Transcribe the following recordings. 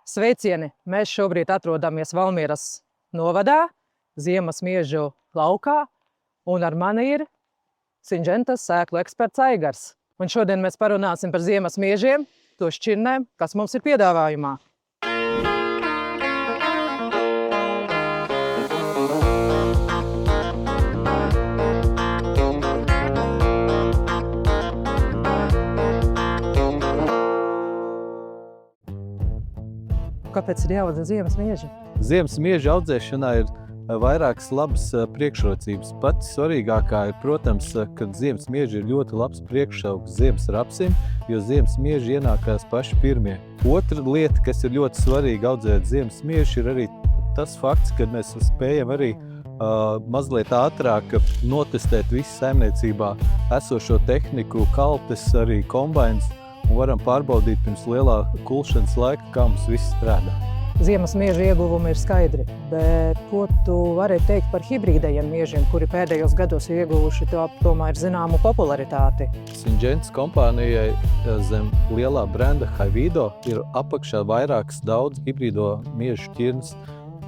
Sveicieni! Mēs šobrīd atrodamies Valmieras novadā, ziemas miežu laukā, un ar mani ir Syngenta's sēklu eksperts Aigars. Un šodien mēs parunāsim par ziemas miežiem, to šķirnēm, kas mums ir piedāvājumā. Kāpēc ir jāaudzē ziemas mieži? Ziemas mieža audzēšanā ir vairākas labas priekšrocības. Pati svarīgākā ir, protams, ka ziemas mieži ir ļoti labs priekšaugs ziemas rapsim, jo ziemas mieži ienākās paši pirmie. Otra lieta, kas ir ļoti svarīga audzēt ziemas mieži, ir arī tas fakts, ka mēs spējam arī mazliet ātrāk notestēt visu saimniecībā esošo tehniku, kaltes, arī kombains, un varam pārbaudīt pirms lielā kulšanas laika, kā mums viss strādā. Ziemas mieža ieguvumi ir skaidri, bet ko tu vari teikt par hibrīdajiem miežiem, kuri pēdējos gados ir ieguvuši tomēr zināmu popularitāti? Syngentas kompānijai zem lielā brenda Hivido ir apakšā vairākas daudz hibrīdo miežu šķirnes.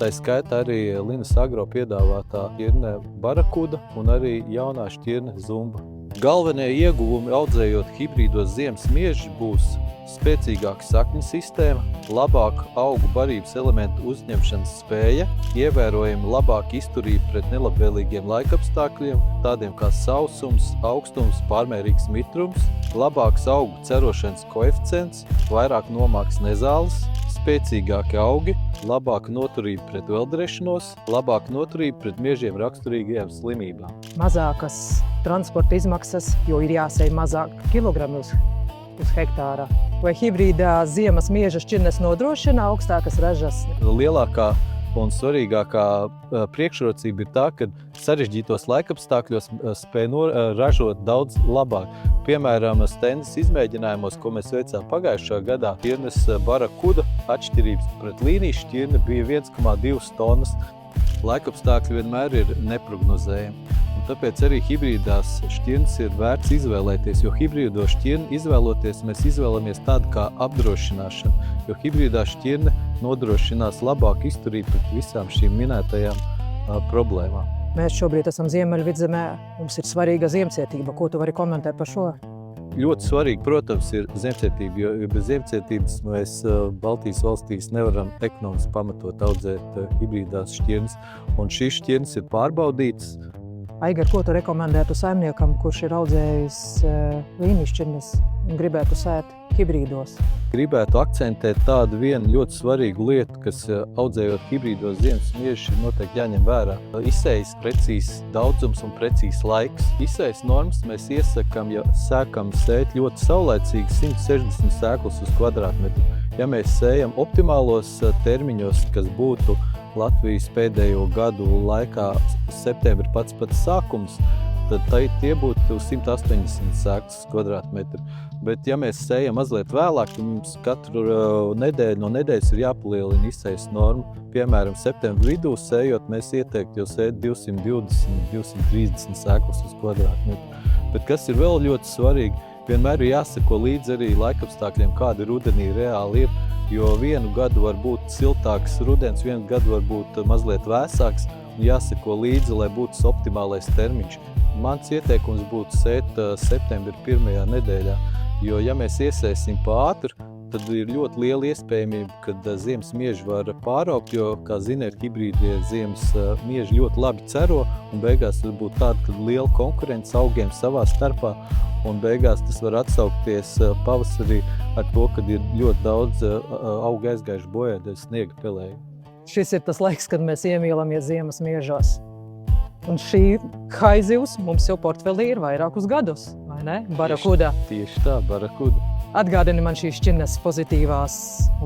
Tā skaitā arī Linas Agro piedāvātā šķirne Barakuda un arī jaunā šķirne Zumba. Galvenie ieguvumi audzējot hibrīdos ziemas miežus būs spēcīgāka sakņu sistēma, labāka augu barības elementu uzņemšanas spēja, ievērojami labāka izturība pret nelabvēlīgiem laikapstākļiem, tādiem kā sausums, augstums, pārmērīgs mitrums, labāks augu cerošanas koeficients, vairāk nomāks nezāles, spēcīgāki augi, labāka noturība pret veldrešanos, labāka noturība pret miežiem raksturīgajām slimībām. Mazākas transporta izmaksas, jo ir jāsēj mazāk kilogramu uz hektāra. Vai hibrīdā ziemas mieža šķirnes nodrošina augstākas ražas? Lielākā un svarīgākā priekšrocība ir tā, ka sarežģītos laikapstākļos spēj ražot daudz labāk. Piemēram, stendas izmēģinājumos, ko mēs veicām pagājušā gadā, šķirnes Barakuda atšķirības pret līnijas šķirni bija 1,2 tonnas. Laikapstākļi vienmēr ir neprognozējami. Un tāpēc arī hibrīdās šķirnes ir vērts izvēlēties, jo hibrīdo šķirni izvēloties, mēs izvēlamies tādu kā apdrošināšanu, jo hibrīdā šķirne nodrošinās labāku izturību pret visām šīm minētajām problēmām. Mēs šobrīd esam Ziemeļvidzemē, mums ir svarīga ziemcietība. Ko tu vari komentēt par šo? Ļoti svarīgi, protams, ir ziemcietība, jo bez ziemcietības mēs Baltijas valstīs nevaram ekonomiski pamatot audzēt hibrīdās šķirnes, un šīs šķirnes ir pārbaudītas. Aigar, ko tu rekomendētu saimniekam, kurš ir audzējis līnijas šķirnes un gribētu sēt hibrīdos? Gribētu akcentēt tādu vienu ļoti svarīgu lietu, kas audzējot hibrīdos ziemas miežus ir noteikti jāņem vērā. Izsējas precīzs daudzums un precīzs laiks. Izsējas normas mēs iesakām, ja sēkam sēt ļoti saulēcīgi 160 sēklas uz kvadrātmetru. Ja mēs sējam optimālos termiņos, kas būtu Latvijas pēdējo gadu laikā septembra pats sākums, tad tie būtu 180 sēklas kvadrātmetru. Bet ja mēs sējam mazliet vēlāk, tad mums katru nedēļu no nedēļas ir jāpalielina izsējas norma. Piemēram, septembra vidū sējot, mēs ieteiktu jau sēt 220–230 sēklas uz kvadrātmetru. Bet kas ir vēl ļoti svarīgi, vienmēr ir jāsako līdzi arī laikapstākļiem, kādi rudenī reāli ir, jo vienu gadu var būt siltāks rudens, vienu gadu var būt mazliet vēsāks, un jāsako līdzi, lai būtu optimālais termiņš. Mans ieteikums būtu sēt septembra pirmajā nedēļā, jo ja mēs iesēsim pātri, tad ir ļoti liela iespējamība, kad ziemas mieži var pāraugt, jo, kā ziniet, hibrīdie ziemas mieži ļoti labi cero, un beigās var būt tāda, kad liela konkurence augiem savā starpā, un beigās tas var atsaukties pavasarī ar to, kad ir ļoti daudz augu aizgājuši bojā dēļ sniega pelēju. Šis ir tas laiks, kad mēs iemīlamies ziemas miežos. Un šī haizivs mums jau portfelī ir vairākus gadus, vai ne? Barakuda. Tieši tā, Barakuda. Atgādini man šīs šķirnes pozitīvās,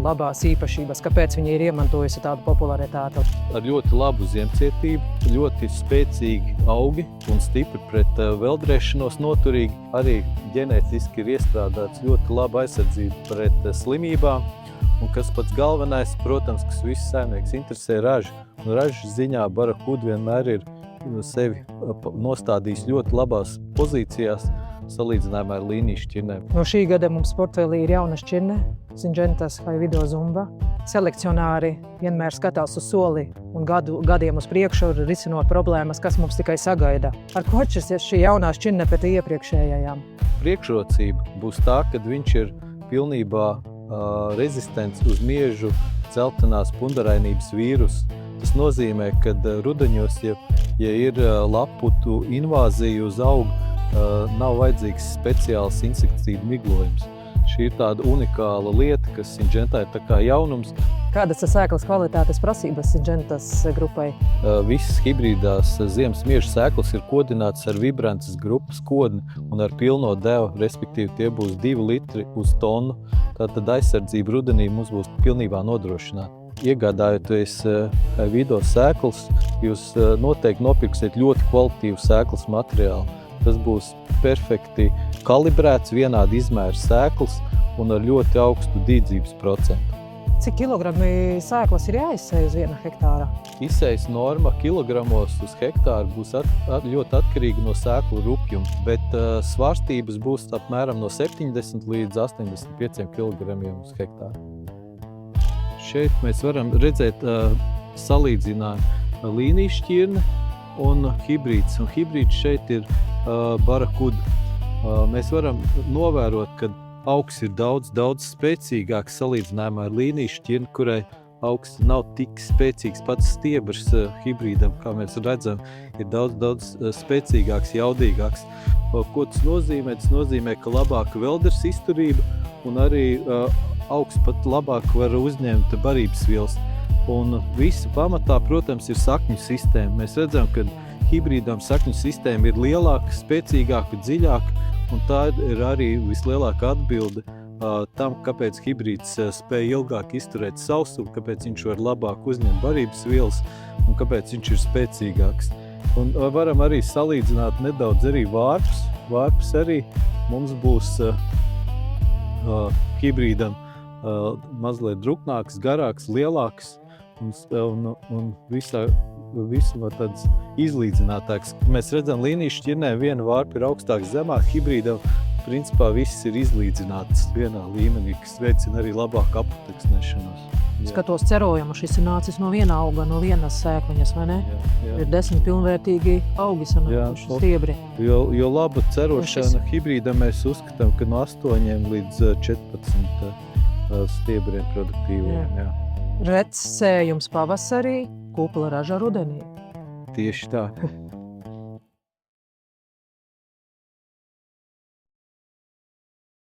labās īpašības, kāpēc viņi ir iemantojusi tādu popularitāti. Ar ļoti labu ziemcietību, ļoti spēcīgi augi un stipri pret veldrešanos noturīgi. Arī ģenētiski ir iestrādāts ļoti laba aizsardzība pret slimībām. Un kas pats galvenais, protams, kas viss saimnieks interesē ražu. Un ražu ziņā Barakuda vienmēr ir sevi nostādījis ļoti labās pozīcijās, salīdzinājumā ar līnijas šķirnēm. No šī gada mums portfelī ir jauna šķirne, Singentas vai Video Zumba. Selekcionāri vienmēr skatās uz soli un gadiem uz priekšu, risinot problēmas, kas mums tikai sagaida. Ar ko atšķirsies šī jaunā šķirne pret iepriekšējajām? Priekšrocība būs tā, ka viņš ir pilnībā rezistents uz miežu dzeltenās pundarainības vīrusu. Tas nozīmē, ka rudeņos, ja ir laputu invāzija uz augu, nav vajadzīgs speciāls insekticīdu miglojums. Šī ir tāda unikāla lieta, kas Syngenta ir tā kā jaunums. Kādas ir sēklas kvalitātes prasības Syngentas grupai? Visas hibrīdās ziemas mieža sēklas ir kodinātas ar Vibrances grupas kodni un ar pilno devu, respektīvi tie būs 2 litri uz tonu. Tātad aizsardzība rudenī mums būs pilnībā nodrošināta. Iegādājoties Video sēklas, jūs noteikti nopirksiet ļoti kvalitīvu sēklas materiālu. Tas būs perfekti kalibrēts, vienādi izmēra sēklas un ar ļoti augstu dīdzības procentu. Cik kilogrami sēklas ir jāizsēj uz 1 hektāra? Izsējas norma kilogramos uz hektāru būs ļoti atkarīga no sēklu rupjuma, bet svārstības būs apmēram no 70 līdz 85 kilogramiem uz hektāru. Šeit mēs varam redzēt salīdzinājumu līnijas šķirne un hibrīds. Un hibrīds šeit ir barakuda. Mēs varam novērot, ka augs ir daudz spēcīgāks salīdzinājumā ar līnijas šķirni, kurai augs nav tik spēcīgs. Pats stiebrs hibrīdam, kā mēs redzam, ir daudz spēcīgāks, jaudīgāks. Ko tas nozīmē? Tas nozīmē, ka labāka velders izturība un arī augs pat labāk var uzņemt barības vielas. Un visa pamatā, protams, ir sakņu sistēma. Mēs redzam, ka hibrīdām sakņu sistēma ir lielāka, spēcīgāka, dziļāka, un tā ir arī vislielākā atbilde tam, kāpēc hibrīds spēj ilgāk izturēt sausumu, kāpēc viņš var labāk uzņemt barības vielas un kāpēc viņš ir spēcīgāks. Un varam arī salīdzināt nedaudz arī vārpus. Vārpus arī mums būs hibrīdam mazliet druknāks, garāks, lielāks un visumā tāds izlīdzinātāks. Mēs redzam, līnijas šķirnē viena vārpa ir augstāk zemāk, hibrīdam principā viss ir izlīdzināts vienā līmenī, kas veicina arī labāku aputeksnēšanos. Skatos cerojumu, šis ir nācis no viena auga, no vienas sēkliņas, vai ne? Jā. Ir 10 pilnvērtīgi augi sanākuši stiebri. Jo laba cerošana hibrīdam mēs uzskatām, ka no 8 līdz 14 stiebriem produktīviem. Rets sējums pavasarī, kupla raža rudenī. Tieši tā.